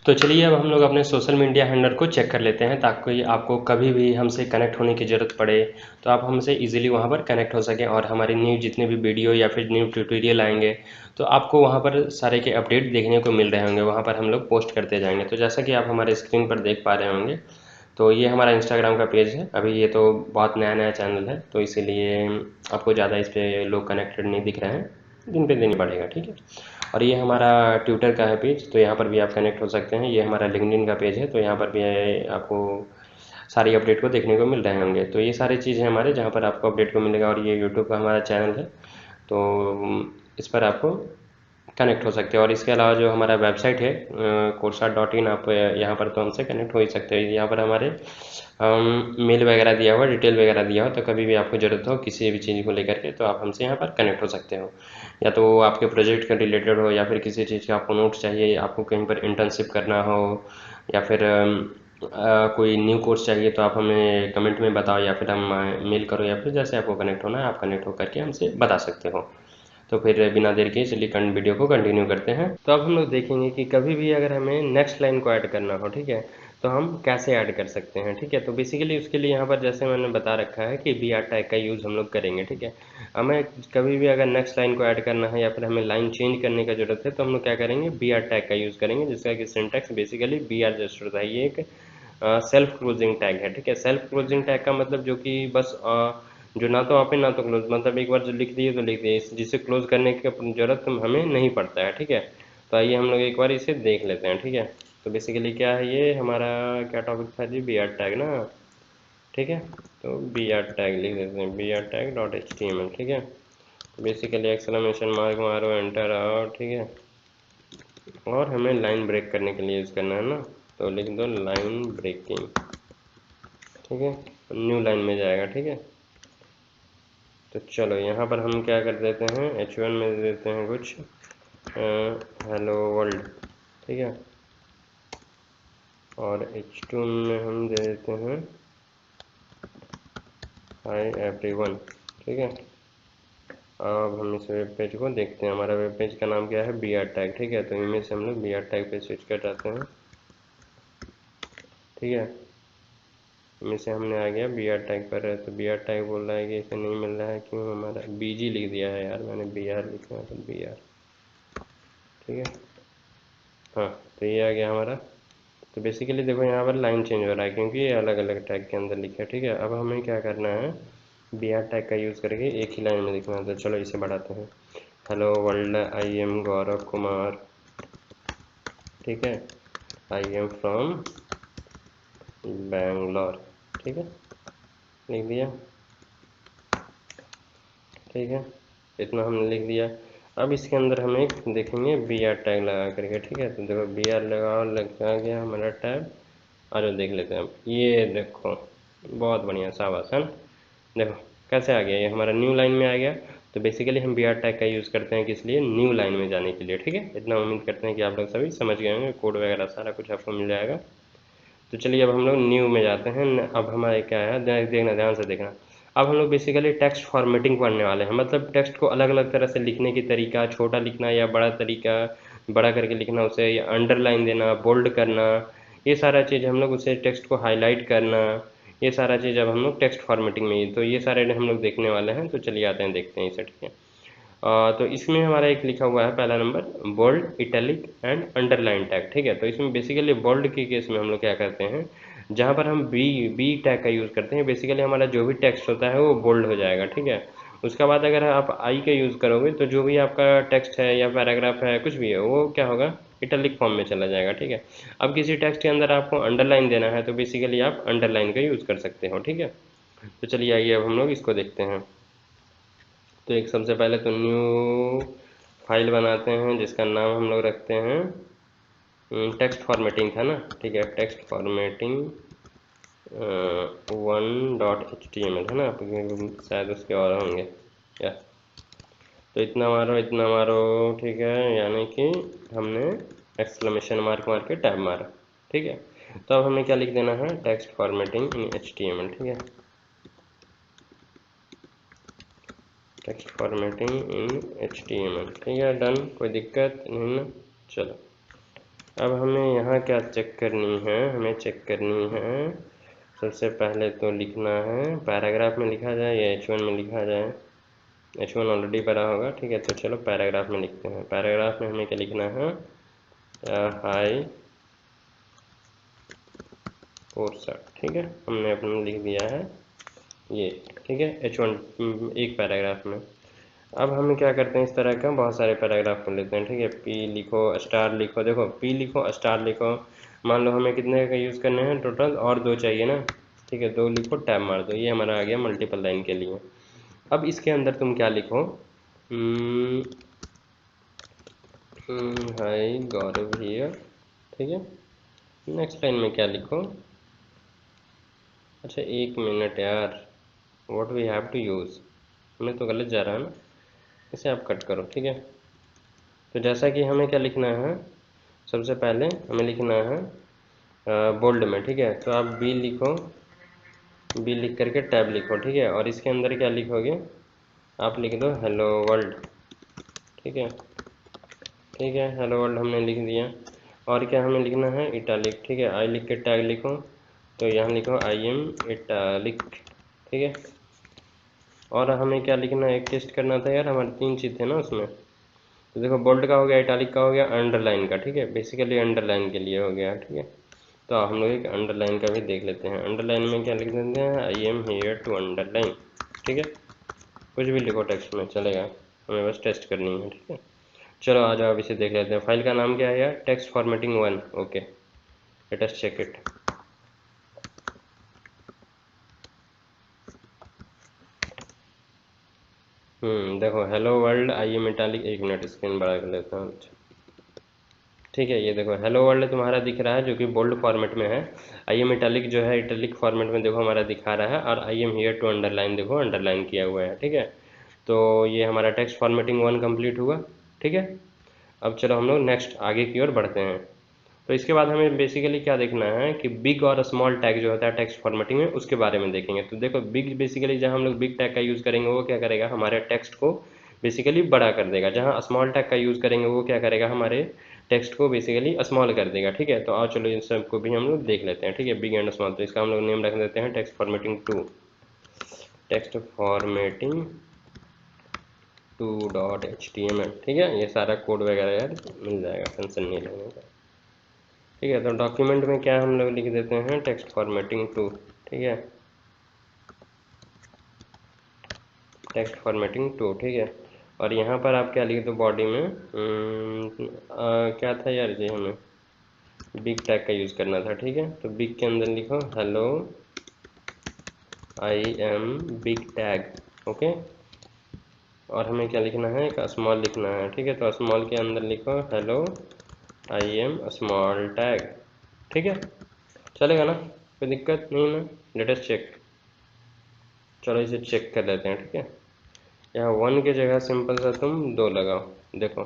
तो चलिए अब हम लोग अपने सोशल मीडिया हैंडल को चेक कर लेते हैं, ताकि आपको कभी भी हमसे कनेक्ट होने की ज़रूरत पड़े तो आप हमसे इजीली वहाँ पर कनेक्ट हो सकें, और हमारे न्यू जितने भी वीडियो या फिर न्यू ट्यूटोरियल आएंगे तो आपको वहाँ पर सारे के अपडेट देखने को मिल रहे होंगे, वहाँ पर हम लोग पोस्ट करते जाएंगे। तो जैसा कि आप हमारे स्क्रीन पर देख पा रहे होंगे, तो ये हमारा इंस्टाग्राम का पेज है। अभी ये तो बहुत नया नया चैनल है, तो इसीलिए आपको ज़्यादा इस पर लोग कनेक्टेड नहीं दिख रहे हैं, दिन पे दिन बढ़ेगा, ठीक है। और ये हमारा ट्विटर का है पेज, तो यहाँ पर भी आप कनेक्ट हो सकते हैं। ये हमारा लिंक्डइन का पेज है, तो यहाँ पर भी आपको सारी अपडेट को देखने को मिल रहे होंगे। तो ये सारी चीज़ है हमारे, जहाँ पर आपको अपडेट को मिलेगा। और ये यूट्यूब का हमारा चैनल है, तो इस पर आपको कनेक्ट हो सकते हैं। और इसके अलावा जो हमारा वेबसाइट है coursera.in, आप यहाँ पर तो हमसे कनेक्ट हो ही सकते हैं। यहाँ पर हमारे मेल वगैरह दिया हुआ, डिटेल वगैरह दिया हो, तो कभी भी आपको ज़रूरत हो किसी भी चीज़ को लेकर के, तो आप हमसे यहाँ पर कनेक्ट हो सकते हो। या तो वो आपके प्रोजेक्ट का रिलेटेड हो, या फिर किसी चीज़ का आपको नोट्स चाहिए, आपको कहीं पर इंटर्नशिप करना हो, या फिर कोई न्यू कोर्स चाहिए, तो आप हमें कमेंट में बताओ, या फिर हम मेल करो, या फिर जैसे आपको कनेक्ट होना है आप कनेक्ट होकर के हमसे बता सकते हो। तो फिर बिना देर के चलिए वीडियो को कंटिन्यू करते हैं। तो अब हम लोग देखेंगे कि कभी भी अगर हमें नेक्स्ट लाइन को ऐड करना हो, ठीक है, तो हम कैसे ऐड कर सकते हैं, ठीक है। तो बेसिकली उसके लिए यहाँ पर जैसे मैंने बता रखा है कि बी आर टैग का यूज़ हम लोग करेंगे, ठीक है। हमें कभी भी अगर नेक्स्ट लाइन को ऐड करना है या फिर हमें लाइन चेंज करने का जरूरत है, तो हम लोग क्या करेंगे, बी आर टैग का यूज़ करेंगे, जिसका कि syntax basically B R just होता है। ये एक सेल्फ क्लोजिंग टैग है, ठीक है। सेल्फ क्लोजिंग टैग का मतलब जो कि बस जो ना तो ओपन ना तो क्लोज, मतलब एक बार जो लिख दिए तो लिख दिए, जिसे क्लोज करने की जरूरत हमें नहीं पड़ता है, ठीक है। तो आइए हम लोग एक बार इसे देख लेते हैं, ठीक है। तो बेसिकली क्या है, ये हमारा क्या टॉपिक था जी, बी आर टैग ना, ठीक है। तो बी आर टैग लिख देते हैं, B R tag dot H T M L, ठीक है। तो बेसिकली एक्सक्लेमेशन मार्क मारो, एंटर आओ, ठीक है। और हमें लाइन ब्रेक करने के लिए यूज़ करना है ना, तो लिख दो लाइन ब्रेकिंग, ठीक है। न्यू लाइन में जाएगा, ठीक है। तो चलो यहाँ पर हम क्या कर देते हैं, H1 में दे देते हैं कुछ हेलो वर्ल्ड, ठीक है। और H2 में हम दे देते हैं हाय एवरीवन, ठीक है। अब हम इस वेब पेज को देखते हैं। हमारा वेब पेज का नाम क्या है, बी आर टैग, ठीक है। तो इनमें से हम लोग बी आर टैग पे स्विच कर जाते हैं, ठीक है। इनमें से हमने आ गया बी आर टैग पर, तो बी आर टैग बोल रहा है कि इसे नहीं मिल रहा है, क्यों, हमारा बीजी लिख दिया है यार मैंने, बी आर लिखा है, तो बी आर, ठीक है। हाँ, तो ये आ गया हमारा। तो बेसिकली देखो यहाँ पर लाइन चेंज हो रहा है, क्योंकि ये अलग अलग टैग के अंदर लिखा है, ठीक है। अब हमें क्या करना है, बी आर टैग का यूज़ करके एक ही लाइन में लिखना है। तो चलो इसे बढ़ाते हैं, hello world, I M Gaurav Kumar, ठीक है, आई एम फ्रॉम बैंगलोर, ठीक है, लिख दिया, ठीक है। इतना हमने लिख दिया। अब इसके अंदर हम एक देखेंगे बी आर टैग लगा करके, ठीक है। तो देखो बी आर लगाओ, लगा गया हमारा टैग। अरे देख लेते हैं, अब ये देखो, बहुत बढ़िया, शाबाश है ना। देखो कैसे आ गया, ये हमारा न्यू लाइन में आ गया। तो बेसिकली हम बी आर टैग का यूज़ करते हैं किस लिए, न्यू लाइन में जाने के लिए, ठीक है। इतना उम्मीद करते हैं कि आप लोग सभी समझ गए होंगे, कोड वगैरह सारा कुछ आपको मिल जाएगा। तो चलिए अब हम लोग न्यू में जाते हैं। अब हमारे क्या है, देखना, ध्यान से देखना। अब हम लोग बेसिकली टेक्स्ट फॉर्मेटिंग पढ़ने वाले हैं, मतलब टेक्स्ट को अलग अलग तरह से लिखने की तरीका, छोटा लिखना या बड़ा तरीका, बड़ा करके लिखना उसे, या अंडरलाइन देना, बोल्ड करना, ये सारा चीज़ हम लोग उसे टेक्स्ट को हाईलाइट करना, ये सारा चीज़ अब हम लोग टेक्स्ट फॉर्मेटिंग में, तो ये सारे हम लोग देखने वाले हैं। तो चलिए आते हैं, देखते हैं इसे, ठीक है। तो इसमें हमारा एक लिखा हुआ है पहला number, bold, italic and underline tag, ठीक है। तो इसमें बेसिकली बोल्ड के केस में हम लोग क्या करते हैं, जहाँ पर हम बी बी टैग का यूज़ करते हैं, बेसिकली हमारा जो भी टेक्स्ट होता है वो बोल्ड हो जाएगा, ठीक है। उसके बाद अगर आप आई का यूज़ करोगे, तो जो भी आपका टेक्स्ट है या पैराग्राफ है, कुछ भी है, वो क्या होगा, इटैलिक फॉर्म में चला जाएगा, ठीक है। अब किसी टेक्स्ट के अंदर आपको अंडरलाइन देना है, तो बेसिकली आप अंडरलाइन का यूज़ कर सकते हो, ठीक है। तो चलिए आइए अब हम लोग इसको देखते हैं। तो एक सबसे पहले तो न्यू फाइल बनाते हैं, जिसका नाम हम लोग रखते हैं, टेक्स्ट फॉर्मेटिंग था ना, ठीक है, टेक्स्ट फॉर्मेटिंग 1.html है ना, शायद उसके और होंगे या, तो इतना मारो, इतना मारो, ठीक है, यानी कि हमने एक्सक्लेमेशन मार्क मार के टैब मारा, ठीक है। तो अब हमें क्या लिख देना है, टेक्स्ट फॉर्मेटिंग इन HTML, ठीक है, टेक्स्ट फॉर्मेटिंग इन HTML, ठीक है, डन, कोई दिक्कत नहीं ना। चलो अब हमें यहाँ क्या चेक करनी है, हमें चेक करनी है सबसे पहले तो लिखना है पैराग्राफ में लिखा जाए या H1 में लिखा जाए। H1 ऑलरेडी पढ़ा होगा, ठीक है। तो चलो पैराग्राफ में लिखते हैं। पैराग्राफ में हमें क्या लिखना है, हाई कोर्सर, ठीक है। हमने अपना लिख दिया है ये, ठीक है, H1 एक पैराग्राफ में। अब हम क्या करते हैं, इस तरह का बहुत सारे पैराग्राफ कर लेते हैं, ठीक है। पी लिखो, स्टार लिखो, देखो पी लिखो स्टार लिखो। मान लो हमें कितने का यूज़ करने हैं टोटल, और 2 चाहिए ना, ठीक है। 2 लिखो, टैब मार दो, ये हमारा आ गया मल्टीपल लाइन के लिए। अब इसके अंदर तुम क्या लिखो, हाय गौरव हियर, ठीक है। नेक्स्ट लाइन में क्या लिखो, अच्छा 1 मिनट यार, what we have to use, हमें तो गलत जा रहा है ना, इसे आप कट करो, ठीक है। तो जैसा कि हमें क्या लिखना है, सबसे पहले हमें लिखना है बोल्ड में, ठीक है। तो आप बी लिखो, बी लिख करके टैब लिखो, ठीक है। और इसके अंदर क्या लिखोगे, आप लिख दो हेलो वर्ल्ड, ठीक है, ठीक है। हेलो वर्ल्ड हमने लिख दिया। और क्या हमें लिखना है, इटालिक, ठीक है। आई लिख के टैग लिखो, तो यहाँ लिखो आई एम इटालिक, ठीक है। और हमें क्या लिखना है, एक टेस्ट करना था यार, हमारे 3 चीज़ थे ना उसमें। तो देखो बोल्ड का हो गया, इटालिक का हो गया, अंडरलाइन का, ठीक है। बेसिकली अंडरलाइन के लिए हो गया, ठीक है। तो हम लोग एक अंडरलाइन का भी देख लेते हैं। अंडरलाइन में क्या लिख देते हैं, I am here to underline, ठीक है। कुछ भी लिखो टेक्स्ट में चलेगा, हमें बस टेस्ट करनी है, ठीक है। चलो आ जाओ, अब इसे देख लेते हैं। फाइल का नाम क्या है यार, text formatting 1, okay, let us check it. देखो hello world I am italic, 1 minute screen बड़ा कर लेता हूँ, ठीक है। ये देखो हेलो वर्ल्ड तुम्हारा दिख रहा है, जो कि बोल्ड फॉर्मेट में है। आई एम इटैलिक जो है, इटैलिक फॉर्मेट में देखो हमारा दिखा रहा है। और I am here to underline देखो अंडरलाइन किया हुआ है, ठीक है। तो ये हमारा टेक्स्ट फॉर्मेटिंग 1 कंप्लीट हुआ, ठीक है। अब चलो हम लोग नेक्स्ट आगे की ओर बढ़ते हैं। तो इसके बाद हमें बेसिकली क्या देखना है कि बिग और स्मॉल टैग जो होता है टेक्स्ट फॉर्मेटिंग में, उसके बारे में देखेंगे। तो देखो बिग, बेसिकली जहाँ हम लोग बिग टैग का यूज़ करेंगे वो क्या करेगा, हमारे टेक्स्ट को बेसिकली बड़ा कर देगा। जहाँ स्मॉल टैग का यूज़ करेंगे वो क्या करेगा, हमारे टेक्स्ट को बेसिकली स्मॉल कर देगा, ठीक है। तो आओ चलो इन सबको भी हम लोग देख लेते हैं, ठीक है। बिग एंड स्मॉल, तो इसका हम लोग नेम रख देते हैं text formatting 2, text formatting 2.html, ठीक है। ये सारा कोड वगैरह यार मिल जाएगा, टेंशन नहीं लेने का, ठीक है। तो डॉक्यूमेंट में क्या हम लोग लिख देते हैं, टेक्स्ट फॉर्मेटिंग 2, ठीक है, टेक्स्ट फॉर्मेटिंग 2, ठीक है। और यहाँ पर आप क्या लिख दो बॉडी में, क्या था यार, ये हमें बिग टैग का यूज़ करना था, ठीक है। तो बिग के अंदर लिखो hello I am big tag, okay. और हमें क्या लिखना है, एक स्मॉल लिखना है, ठीक है। तो स्मॉल के अंदर लिखो hello I am small tag, ठीक है। चलेगा ना, कोई दिक्कत नहीं ना, लेट अस चेक। चलो इसे चेक कर लेते हैं, ठीक है। यहाँ 1 की जगह सिंपल सा तुम 2 लगाओ, देखो